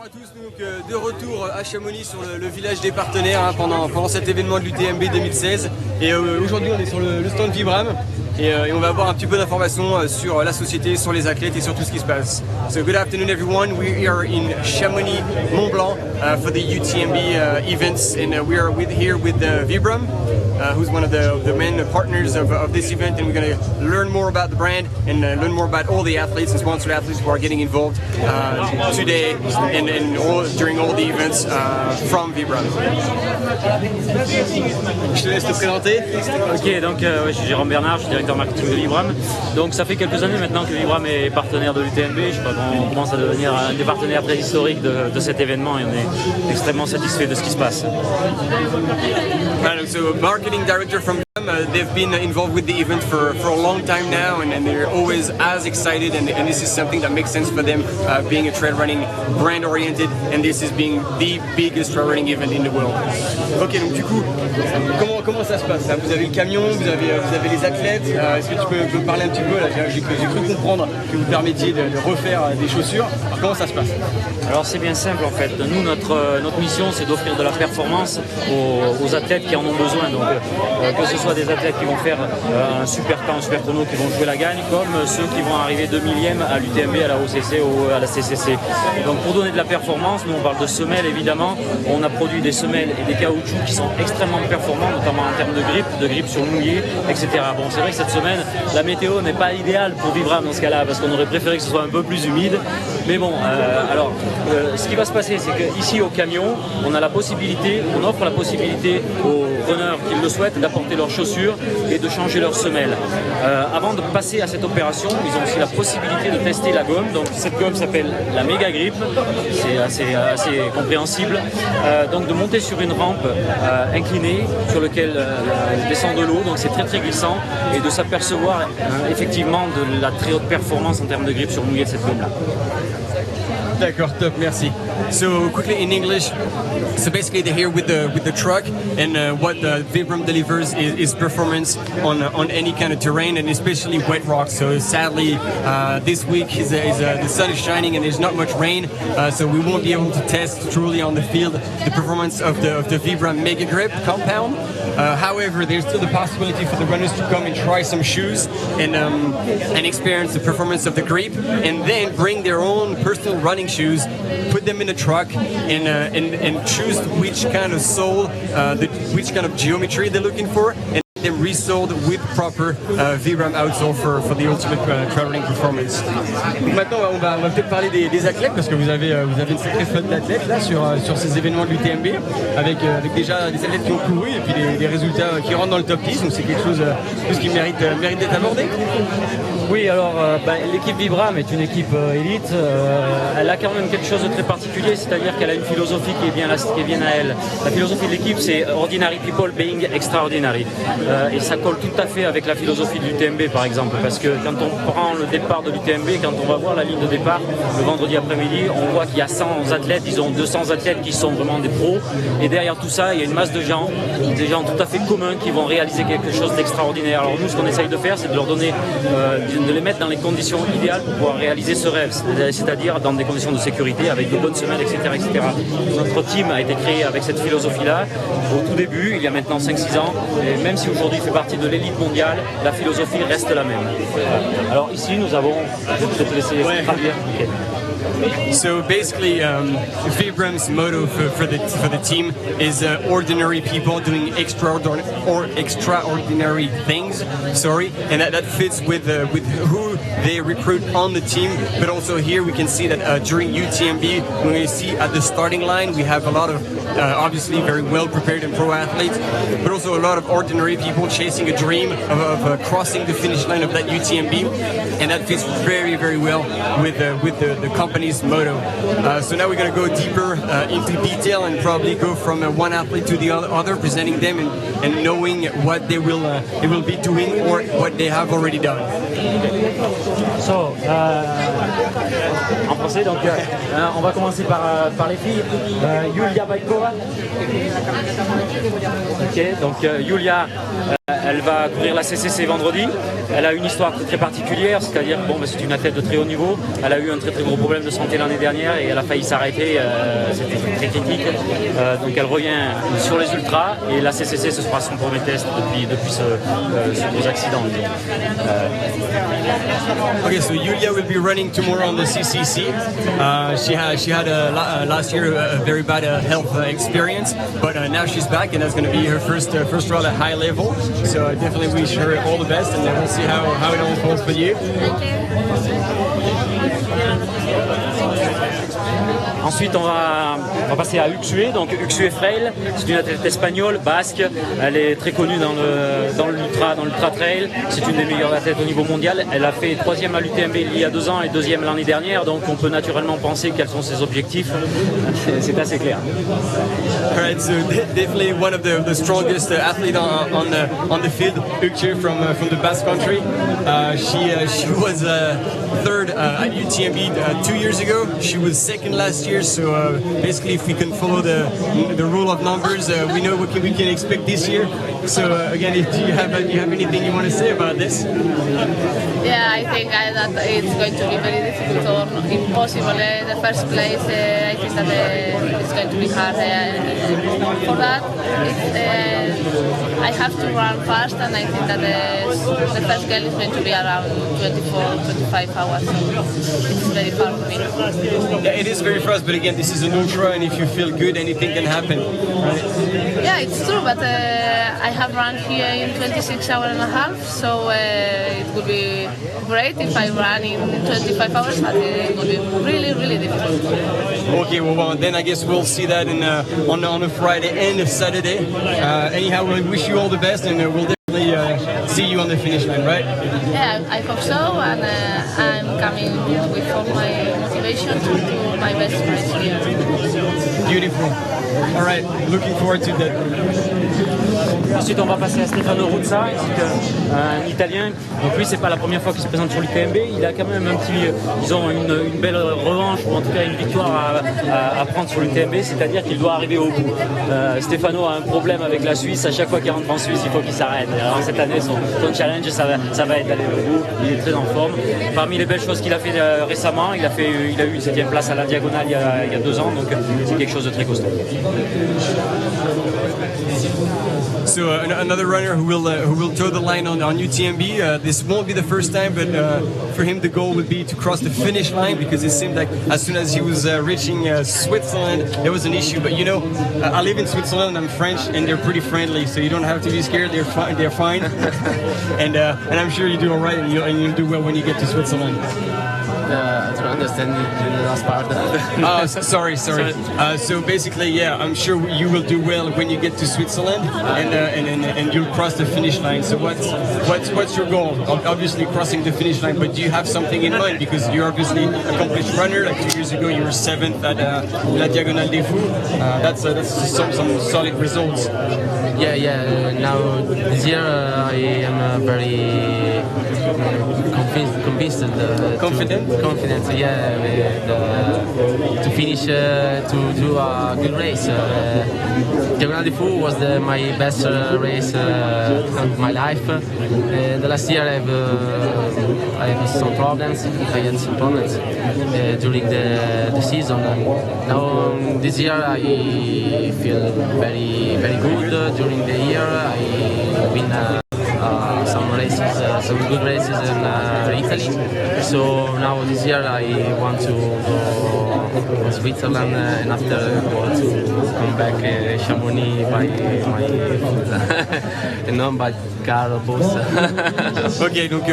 Bonjour à tous, donc de retour à Chamonix sur le village des partenaires hein, pendant cet événement de l'UTMB 2016 et aujourd'hui on est sur le stand Vibram et on va avoir un petit peu d'informations sur la société, sur les athlètes et sur tout ce qui se passe. So good afternoon everyone, we are in Chamonix, Mont-Blanc for the UTMB events and we are here with Vibram who's one of the main partners of this event, and we're going to learn more about the brand and learn more about all the athletes and sponsored athletes who are getting involved today and during all the events from Vibram. Je te laisse te présenter. Ok, donc je suis Jérôme Bernard, je suis directeur marketing de Vibram. Donc ça fait quelques années maintenant que Vibram est partenaire de l'UTMB. Je crois qu'on commence à devenir un des partenaires très historiques de cet événement et on est extrêmement satisfait de ce qui se passe. So marketing director from Vibram, they've been involved with the event for a long time now and they're always as excited and this is something that makes sense for them being a trail running brand oriented and this is being the biggest trail running event in the world. Ok, donc du coup, comment ça se passe là? Vous avez le camion, vous avez les athlètes, est-ce que tu peux me parler un petit peu là? J'ai cru comprendre que vous permettiez de refaire des chaussures. Alors, comment ça se passe? Alors c'est bien simple en fait, nous notre mission c'est d'offrir de la performance aux athlètes qui en ont besoin, donc que ce soit des athlètes qui vont faire un super temps, un super chrono, qui vont jouer la gagne, comme ceux qui vont arriver 2 millièmes à l'UTMB, à la OCC ou à la CCC. Donc pour donner de la performance, nous on parle de semelles évidemment, on a produit des semelles et des caoutchoucs qui sont extrêmement performants, notamment en termes de grippe sur mouillé, etc. Bon, c'est vrai que cette semaine, la météo n'est pas idéale pour Vibram dans ce cas-là, parce qu'on aurait préféré que ce soit un peu plus humide, mais bon, ce qui va se passer, c'est qu'ici au camion, on offre la possibilité aux runners qui le souhaitent d'apporter leurs chaussures et de changer leurs semelles. Avant de passer à cette opération, ils ont aussi la possibilité de tester la gomme. Donc cette gomme s'appelle la Méga Grip, c'est assez compréhensible. Donc de monter sur une rampe inclinée sur laquelle descend de l'eau, donc c'est très glissant, et de s'apercevoir effectivement de la très haute performance en termes de grip sur mouillé de cette gomme-là. D'accord, top, merci. So quickly in English, so basically they're here with the truck and what Vibram delivers is performance on any kind of terrain and especially wet rocks. So sadly this week the sun is shining and there's not much rain, so we won't be able to test truly on the field the performance of the Vibram Mega Grip compound. However, there's still the possibility for the runners to come and try some shoes and experience the performance of the grip and then bring their own personal running shoes, put them in a truck and choose which kind of sole, which kind of geometry they're looking for and them resold with proper Vibram outsole for the ultimate trail running performance. Maintenant on va peut-être parler des athlètes parce que vous avez une sacrée flotte d'athlètes là sur ces événements de l'UTMB avec déjà des athlètes qui ont couru et puis des résultats qui rentrent dans le top 10, donc c'est quelque chose qui mérite d'être abordé. Oui, alors l'équipe Vibram est une équipe élite, elle a quand même quelque chose de très particulier, c'est-à-dire qu'elle a une philosophie qui est bien à elle. La philosophie de l'équipe c'est Ordinary People Being Extraordinary. Et ça colle tout à fait avec la philosophie de l'UTMB par exemple, parce que quand on prend le départ de l'UTMB, quand on va voir la ligne de départ le vendredi après-midi, on voit qu'il y a 100 athlètes, disons 200 athlètes qui sont vraiment des pros, et derrière tout ça il y a une masse de gens, des gens tout à fait communs qui vont réaliser quelque chose d'extraordinaire. Alors nous ce qu'on essaye de faire c'est de leur donner, de les mettre dans les conditions idéales pour pouvoir réaliser ce rêve, c'est-à-dire dans des conditions de sécurité, avec de bonnes semelles, etc. Notre team a été créé avec cette philosophie-là au tout début, il y a maintenant 5-6 ans, et même si aujourd'hui il fait partie de l'élite mondiale, la philosophie reste la même. Alors ici nous avons, je vais te laisser traduire. Okay. So basically, Vibram's motto for the team is ordinary people doing extraordinary things. And that fits with who they recruit on the team. But also here we can see that during UTMB, when we see at the starting line, we have a lot of obviously very well prepared and pro athletes, but also a lot of ordinary people chasing a dream of crossing the finish line of that UTMB, and that fits very well with the company's motto. So now we're going to go deeper into detail and probably go from one athlete to the other, presenting them and knowing what they will be doing or what they have already done. So, en français, donc on va commencer par les filles. Yulia Baikova. Ok, donc Yulia Elle va courir la CCC vendredi. Elle a une histoire très particulière, c'est-à-dire bon, c'est une athlète de très haut niveau. Elle a eu un très gros problème de santé l'année dernière et elle a failli s'arrêter. C'était très critique. Donc elle revient sur les ultras et la CCC ce sera son premier test depuis ce gros accident. Okay, so Yulia will be running tomorrow on the CCC. She had last year a very bad health experience, but now she's back and that's going to be her first run at high level. So I definitely wish her all the best, and then we'll see how it unfolds for you. Thank you. Ensuite, on va passer à Uxue. Donc Uxue Freil, c'est une athlète espagnole, basque. Elle est très connue dans l'ultra trail. C'est une des meilleures athlètes au niveau mondial. Elle a fait 3e à l'UTMB il y a 2 ans et 2e l'année dernière. Donc on peut naturellement penser quels sont ses objectifs. C'est assez clair. All right, so definitely one of the strongest athletes on the field, Uxue from the Basque Country. She was third at UTMB 2 years ago. She was second last year. So basically, if we can follow the rule of numbers, we know what we can expect this year. So again, do you have anything you want to say about this? Yeah, I think that it's going to be very difficult or impossible. The first place, I think that it's going to be hard. For that, I have to run fast, and I think that the first goal is going to be around 24-25 hours. So it's very far for me. Yeah, it is very fast, but again, this is an ultra, and if you feel good, anything can happen, right? Yeah, it's true, but I have run here in 26 hours and a half, so it would be great if I run in 25 hours, but it would be really difficult. Okay, well, then I guess we'll see that on a Friday and a Saturday. Anyhow, we wish you all the best, and we'll definitely see you on the finish line, right? Yeah, I hope so, and I'm coming with all my motivation to do my best race here. Beautiful. All right, looking forward to that. Ensuite, on va passer à Stefano Ruzza, un Italien. Donc lui, c'est pas la première fois qu'il se présente sur l'UTMB. Il a quand même un petit, disons, une belle revanche, ou en tout cas une victoire à prendre sur l'UTMB, c'est-à-dire qu'il doit arriver au bout. Stefano a un problème avec la Suisse. À chaque fois qu'il rentre en Suisse, il faut qu'il s'arrête. Alors cette année, son challenge, ça va être d'aller au bout. Il est très en forme. Parmi les belles choses qu'il a fait récemment, il a eu une 7e place à la diagonale il y a 2 ans, donc c'est quelque chose de très costaud. So another runner who will toe the line on UTMB. This won't be the first time, but for him the goal would be to cross the finish line, because it seemed like as soon as he was reaching Switzerland, there was an issue. But you know, I live in Switzerland. I'm French, and they're pretty friendly, so you don't have to be scared. They're fine. They're fine, and I'm sure you do all right, and you'll do well when you get to Switzerland. I don't understand the last part. Oh, sorry. So basically, yeah, I'm sure you will do well when you get to Switzerland, and you'll cross the finish line. So what's your goal? Obviously crossing the finish line, but do you have something in mind? Because you're obviously an accomplished runner. Like 2 years ago, you were 7th at La Diagonale des Fous. That's some solid results. Yeah. Now this year I am very convinced. Confident. Yeah, to finish to do a good race. Diagonale des Fous was my best race of my life. The last year I had some problems. During the season. Now this year I feel very good. During the year I win some races, some good races in Italy. So now this year I want to go to Switzerland and after to come back Chamonix by my foot and not by car or bus. Ok, donc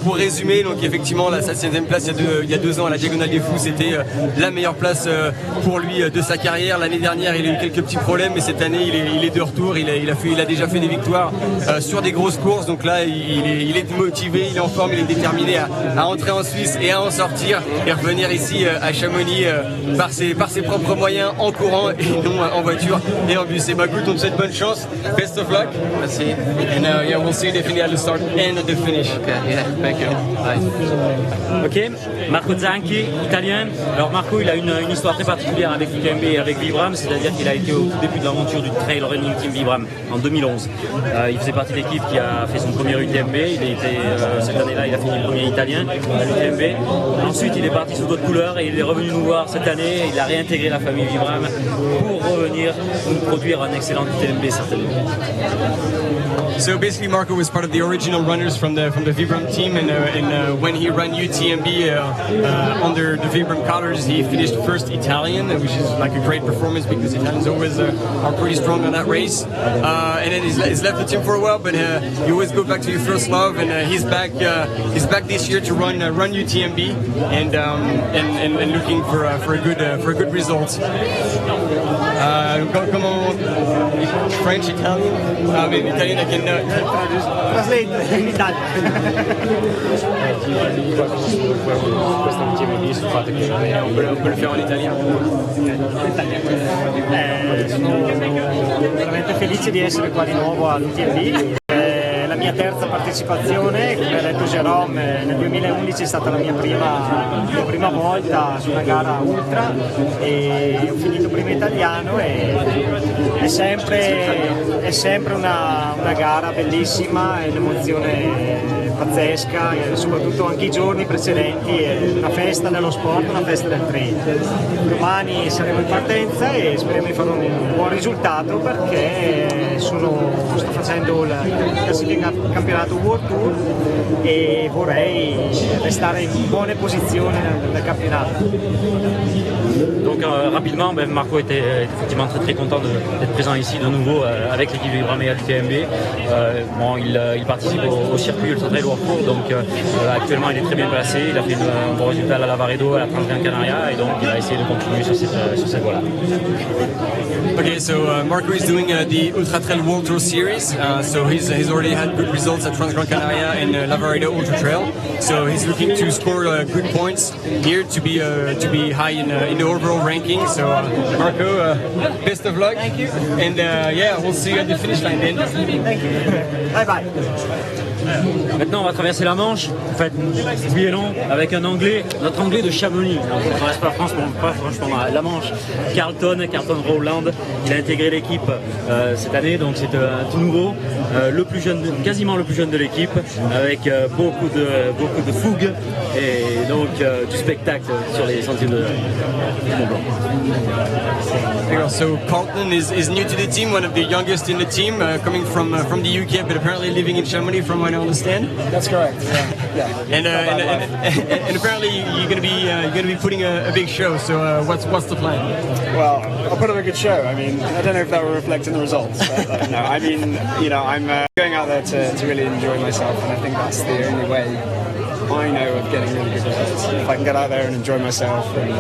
pour résumer, donc effectivement la 7e place il y a 2 ans à la Diagonale des Fous, c'était la meilleure place pour lui de sa carrière. L'année dernière, il a eu quelques petits problèmes, mais cette année il est de retour. Il a déjà fait des victoires sur des grosses courses, donc là il est motivé, il est en forme, il est déterminé à rentrer en Suisse et à en sortir et revenir ici à Chamonix par ses propres moyens, en courant et non en voiture et en bus. Et bah écoute, on te souhaite bonne chance, best of luck. Merci. And yeah, we'll see you definitely at the start and at the finish. Okay, yeah, thank you. Bye. Ok, Marco Zanchi, italien. Alors Marco, il a une histoire très particulière avec UTMB et avec Vibram, c'est-à-dire qu'il a été au début de l'aventure du trail running team Vibram en 2011. Il faisait partie de l'équipe qui a fait son premier UTMB. Cette année-là, il a fini le premier italien à l'UTMB. Ensuite, il est parti sous d'autres couleurs et il est revenu nous voir cette année. Il a réintégré la famille Vibram pour revenir nous produire un excellent UTMB certainement. So basically, Marco was part of the original runners from the Vibram team, and when he ran UTMB under the Vibram colors, he finished first Italian, which is like a great performance because Italians always are pretty strong on that race. And then he's left the team for a while, but you always go back to your first love, and he's back. He's back this year to run UTMB, and looking for a good result. Comment French, Italian? I mean, Italian I can Translate in Italian. on peut le faire en italien. Sono veramente felice di essere qua di nuovo all'UTMB. La mia terza partecipazione, come ha detto Jérôme, nel 2011 è stata la mia prima volta su una gara ultra e ho finito primo italiano e è sempre una gara bellissima, è un'emozione pazzesca e soprattutto anche i giorni precedenti è una festa dello sport, una festa del trail. Domani saremo in partenza e speriamo di fare un buon risultato perché sto facendo il campionato World Tour e vorrei restare in buone posizioni nel campionato. Donc rapidement, Marco était effectivement très content d'être présent ici de nouveau avec l'équipe Vibram et à l'UTMB. Il participe au circuit Ultra Trail World Tour, donc actuellement il est très bien placé, il a fait un bon résultat à la Lavaredo, à la Transgran Canaria et donc il va essayer de continuer sur cette voie-là. Okay, so Marco is doing the Ultra Trail World Tour Series. So he's already had good results at Transgran Canaria and Lavaredo Ultra Trail. So he's looking to score good points here to be high in the overall ranking. So Marco, best of luck. Thank you. And yeah, we'll see you at the finish line then. Thank you. Bye bye. Maintenant on va traverser la Manche, en fait, oui et non, avec un Anglais, notre Anglais de Chamonix. On ne traverse pas franchement la Manche. Carlton Rowland, il a intégré l'équipe cette année, donc c'est un tout nouveau, quasiment le plus jeune de l'équipe, avec beaucoup de fougue et donc du spectacle sur les sentiers de Mont-Blanc. So Carlton is new to the team, one of the youngest in the team, coming from the UK, but apparently living in Chamonix, from what I understand. That's correct. Yeah. And apparently you're going to be putting a big show. So what's the plan? Well, I'll put on a good show. I mean, I don't know if that will reflect in the results. But, no, I mean, I'm going out there to really enjoy myself, and I think that's the only way I know of getting really good results. If I can get out there and enjoy myself and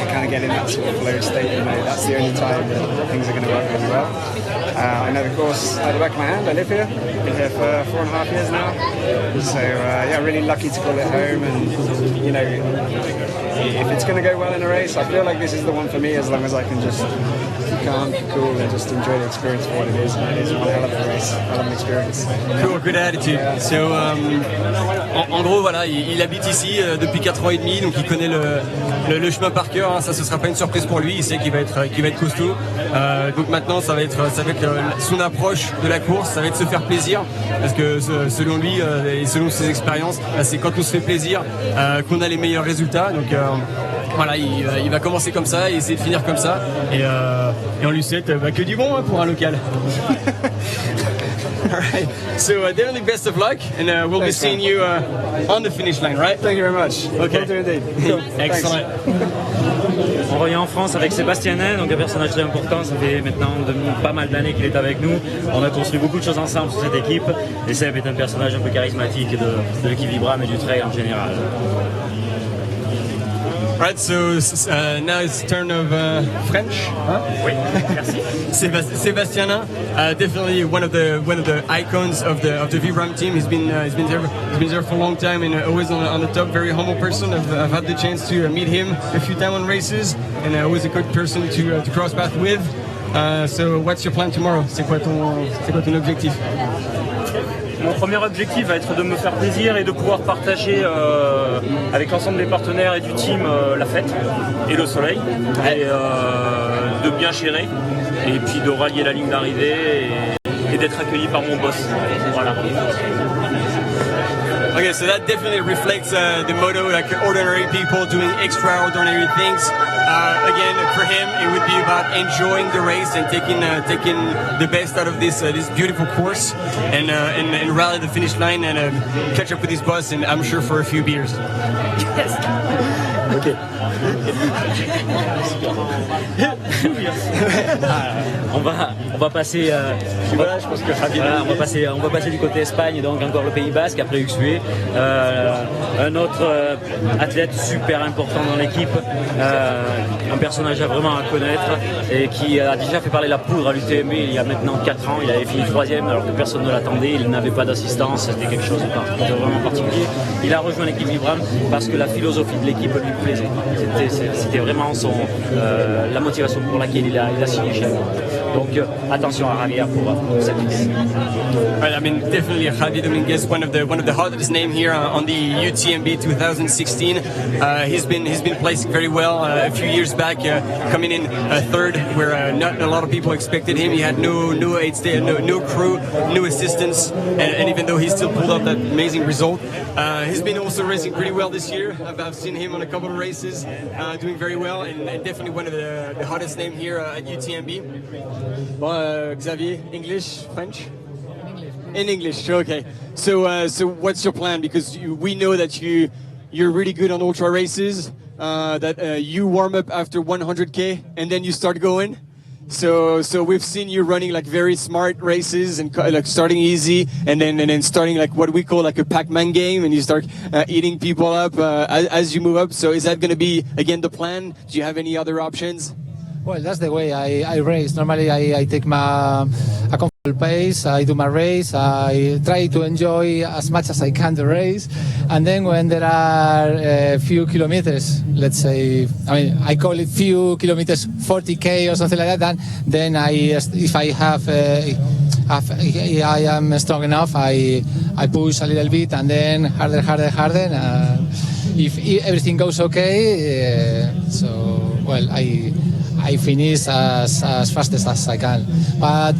kind of get in that sort of flow state, that's the only time that things are going to work really well. I know the course at the back of my hand. I live here. Been here for 4.5 years now. So yeah, really lucky to call it home. And if it's going to go well in a race, I feel like this is the one for me. As long as I can just be calm, be cool, and just enjoy the experience for what it is. And it is one hell of a race, hell of an experience. Cool, good attitude. So, en gros, voilà, il habite ici depuis 4 ans et demi, donc il connaît le chemin par cœur. Hein, ça, ce sera pas une surprise pour lui. Il sait qu'il va être costaud. Donc maintenant, ça va être son approche de la course, ça va être se faire plaisir, parce que selon lui et selon ses expériences, c'est quand on se fait plaisir qu'on a les meilleurs résultats. Donc voilà, il va commencer comme ça et essayer de finir comme ça. Et on lui souhaite que du bon pour un local. All right. So definitely best of luck, and we'll be seeing you on the finish line, right? Thank you very much. Okay. Will do indeed. Cool. Excellent. On revient en France avec Sébastien Nain, donc un personnage très important. Ça fait maintenant pas mal d'années qu'il est avec nous. On a construit beaucoup de choses ensemble sur cette équipe. Et Seb est un personnage un peu charismatique de l'équipe Vibram et du trail en général. Right, so now it's turn of French. Huh? Oui, merci. Sebastiana, definitely one of the icons of the Vibram team. He's been there for a long time and always on the top. Very humble person. I've had the chance to meet him a few times on races, and always a good person to cross path with. So what's your plan tomorrow? C'est quoi ton objectif? Mon premier objectif va être de me faire plaisir et de pouvoir partager avec l'ensemble des partenaires et du team la fête et le soleil, et de bien gérer et puis de rallier la ligne d'arrivée et d'être accueilli par mon boss. Voilà. Okay, so that definitely reflects the motto, like ordinary people doing extraordinary things. Again, for him, it would be about enjoying the race and taking the best out of this beautiful course, and rally the finish line and catch up with his boss, and I'm sure for a few beers. Yes. Okay. On va passer. Voilà, je pense que on va passer du côté Espagne, donc encore le Pays Basque après Uxue. Un autre athlète super important dans l'équipe, un personnage vraiment à connaître et qui a déjà fait parler la poudre à l'UTMB il y a maintenant 4 ans. Il avait fini 3e alors que personne ne l'attendait, il n'avait pas d'assistance, c'était quelque chose de vraiment particulier. Il a rejoint l'équipe Vibram parce que la philosophie de l'équipe lui plaisait. C'était vraiment la motivation pour laquelle il a signé chez nous. Donc attention à Javier pour cette idée. Right, I mean, definitely Javier Dominguez, one of the hottest name here on the UTMB 2016. He's been placing very well a few years back, coming in third, where not a lot of people expected him. He had no aid stay, no crew, no assistance, and even though he still pulled off that amazing result, he's been also racing pretty well this year. I've seen him on a couple of races, doing very well, and definitely one of the hottest name here at UTMB. Well, Xavier, English, French? In English, okay. So what's your plan? Because we know that you're really good on ultra races. That you warm up after 100K and then you start going. So we've seen you running like very smart races and like starting easy and then starting like what we call like a Pac-Man game, and you start eating people up as you move up. So is that going to be again the plan? Do you have any other options? Well, that's the way I race. Normally, I take a comfortable pace. I do my race. I try to enjoy as much as I can the race. And then when there are a few kilometers, let's say, I call it few kilometers, 40K or something like that, then if I am strong enough, I push a little bit and then harder. If everything goes okay, I finish as fast as I can. But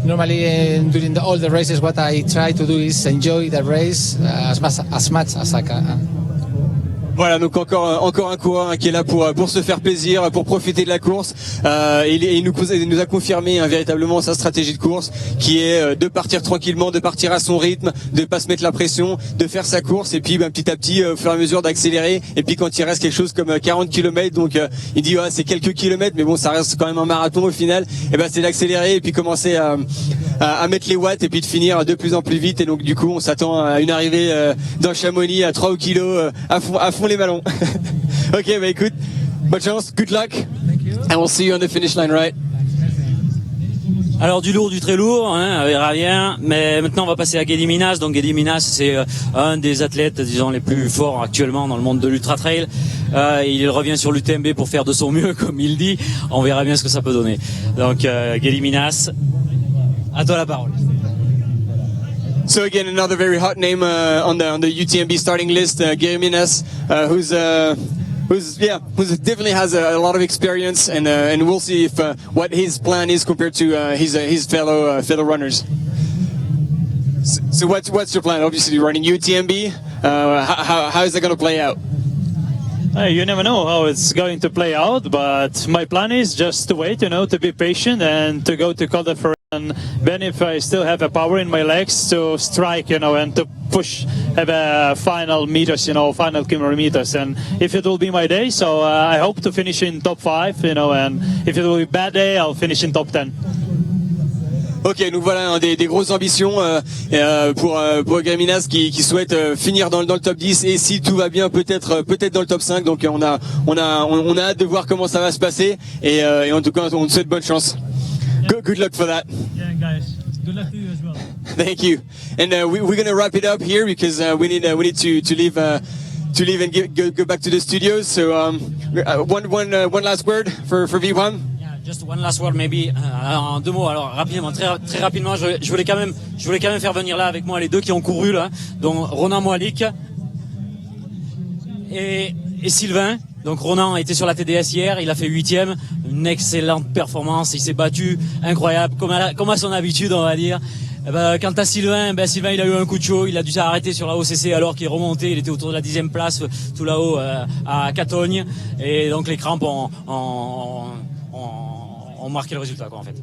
normally during all the races, what I try to do is enjoy the race as much as I can. Voilà, donc encore un coureur qui est là pour se faire plaisir, pour profiter de la course. Il nous a confirmé véritablement sa stratégie de course, qui est de partir tranquillement, de partir à son rythme, de pas se mettre la pression, de faire sa course et puis petit à petit, au fur et à mesure d'accélérer. Et puis quand il reste quelque chose comme 40 km, donc il dit c'est quelques kilomètres, mais bon, ça reste quand même un marathon au final. Et c'est d'accélérer et puis commencer à mettre les watts et puis de finir de plus en plus vite. Et donc du coup, on s'attend à une arrivée dans Chamonix à 3 kilos à fond les ballons. Ok, écoute, bonne chance, good luck, and we'll see you on the finish line, right? Alors du lourd, du très lourd, on verra bien, mais maintenant on va passer à Guedi Minas. Donc Guedi Minas, c'est un des athlètes, disons, les plus forts actuellement dans le monde de l'ultra trail. Il revient sur l'UTMB pour faire de son mieux, comme il dit. On verra bien ce que ça peut donner. Donc Guedi Minas, à toi la parole. So again, another very hot name on the UTMB starting list, Gary Minas, who's definitely has a lot of experience, and we'll see if what his plan is compared to his fellow runners. So what's your plan? Obviously, running UTMB. How is that going to play out? You never know how it's going to play out, but my plan is just to wait, to be patient and to go to Col de Ferret. And then if I still have a power in my legs to strike, and to push, have a final meters, final kilometers. And if it will be my day, so I hope to finish in top 5, and if it will be a bad day, I'll finish in top 10. Ok, donc voilà hein, des grosses ambitions pour Gaminas qui souhaite finir dans le top 10 et si tout va bien peut-être dans le top 5. Donc on a hâte de voir comment ça va se passer et en tout cas on te souhaite bonne chance. Good luck for that. Yeah, guys. Good luck to you as well. Thank you. And we're going to wrap it up here because we need to leave and go back to the studios. So one last word for Vibram. Just one last word, maybe. En deux mots. Alors rapidement, très rapidement, je voulais quand même faire venir là avec moi les deux qui ont couru là, dont Ronan Moalik et Sylvain. Donc Ronan était sur la TDS hier, il a fait 8e, une excellente performance, il s'est battu, incroyable, comme à son habitude on va dire. Quant à Sylvain, Sylvain il a eu un coup de chaud, il a dû s'arrêter sur la OCC alors qu'il est remonté, il était autour de la 10e place tout là-haut à Catogne et donc les crampes ont marqué le résultat quoi en fait.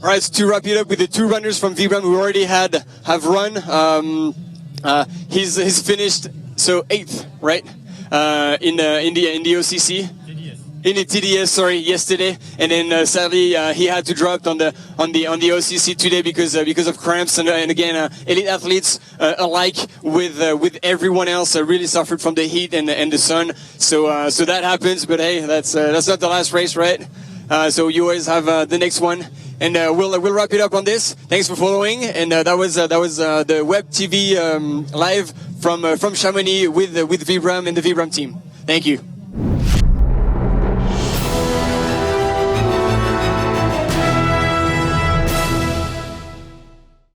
Alright, so to wrap it up with the two runners from Vibram who already have run, he's finished so 8th, right? In the OCC, in the TDS, sorry, yesterday, and then sadly he had to drop on the OCC today because of cramps and again elite athletes alike with everyone else really suffered from the heat and the sun. So that happens, but hey, that's not the last race, right? So you always have the next one. And we'll wrap it up on this. Thanks for following. And that was the web TV live from Chamonix with Vibram and the Vibram team. Thank you.